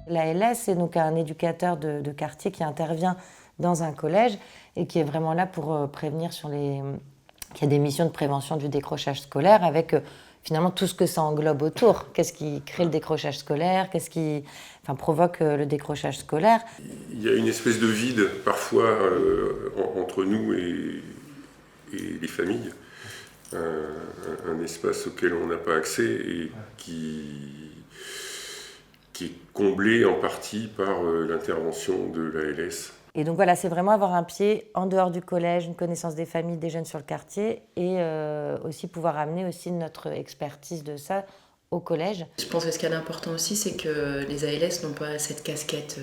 L'ALS, c'est donc un éducateur de quartier qui intervient dans un collège et qui est vraiment là pour prévenir qui a des missions de prévention du décrochage scolaire avec finalement tout ce que ça englobe autour. Qu'est-ce qui crée le décrochage scolaire? Qu'est-ce qui provoque le décrochage scolaire? Il y a une espèce de vide parfois entre nous et les familles. Un espace auquel on n'a pas accès et qui est comblé en partie par l'intervention de l'ALS. Et donc voilà, c'est vraiment avoir un pied en dehors du collège, une connaissance des familles, des jeunes sur le quartier et aussi pouvoir amener aussi notre expertise de ça au collège. Je pense que ce qu'il y a d'important aussi, c'est que les ALS n'ont pas cette casquette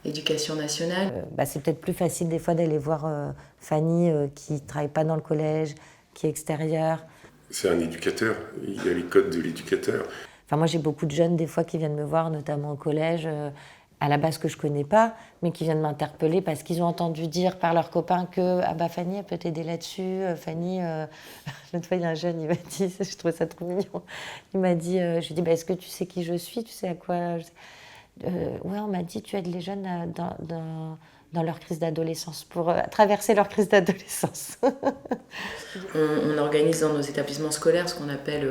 éducation nationale. C'est peut-être plus facile des fois d'aller voir Fanny qui ne travaille pas dans le collège, qui est extérieure. C'est un éducateur, il y a les codes de l'éducateur. Moi j'ai beaucoup de jeunes des fois qui viennent me voir, notamment au collège, à la base que je ne connais pas, mais qui viennent m'interpeller parce qu'ils ont entendu dire par leurs copains que Fanny, elle peut t'aider là-dessus. Fanny, l'autre fois, il y a un jeune, il m'a dit, je trouvais ça trop mignon. Il m'a dit, je lui ai dit, est-ce que tu sais qui je suis? Tu sais à quoi ouais, on m'a dit, tu aides les jeunes dans leur crise d'adolescence, pour traverser leur crise d'adolescence. On organise dans nos établissements scolaires ce qu'on appelle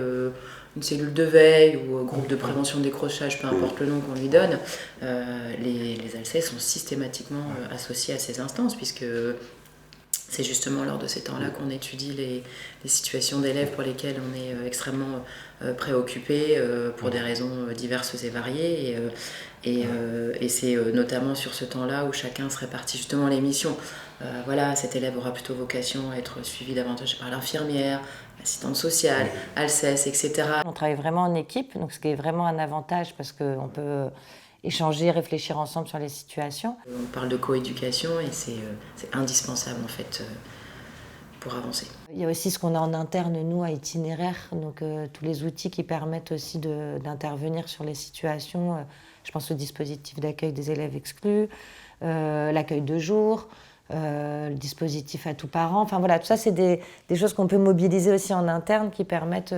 une cellule de veille ou groupe de prévention de décrochage, peu importe le nom qu'on lui donne. Les ALS sont systématiquement associés à ces instances, puisque c'est justement lors de ces temps-là qu'on étudie les situations d'élèves pour lesquelles on est extrêmement préoccupé pour des raisons diverses et variées. Et c'est notamment sur ce temps-là où chacun se répartit justement les missions. Cet élève aura plutôt vocation à être suivi davantage par l'infirmière, l'assistante sociale, Alcès, etc. On travaille vraiment en équipe, donc ce qui est vraiment un avantage parce qu'on peut échanger, réfléchir ensemble sur les situations. On parle de coéducation et c'est indispensable en fait pour avancer. Il y a aussi ce qu'on a en interne, nous, à Itinéraire, donc tous les outils qui permettent aussi d'intervenir sur les situations. Je pense au dispositif d'accueil des élèves exclus, l'accueil de jour, le dispositif à tous parents. Tout ça, c'est des choses qu'on peut mobiliser aussi en interne qui permettent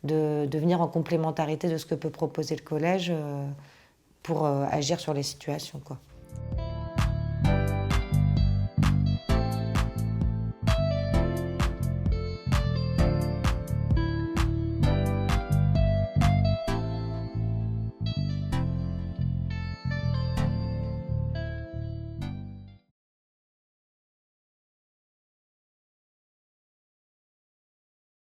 de venir en complémentarité de ce que peut proposer le collège pour agir sur les situations, quoi.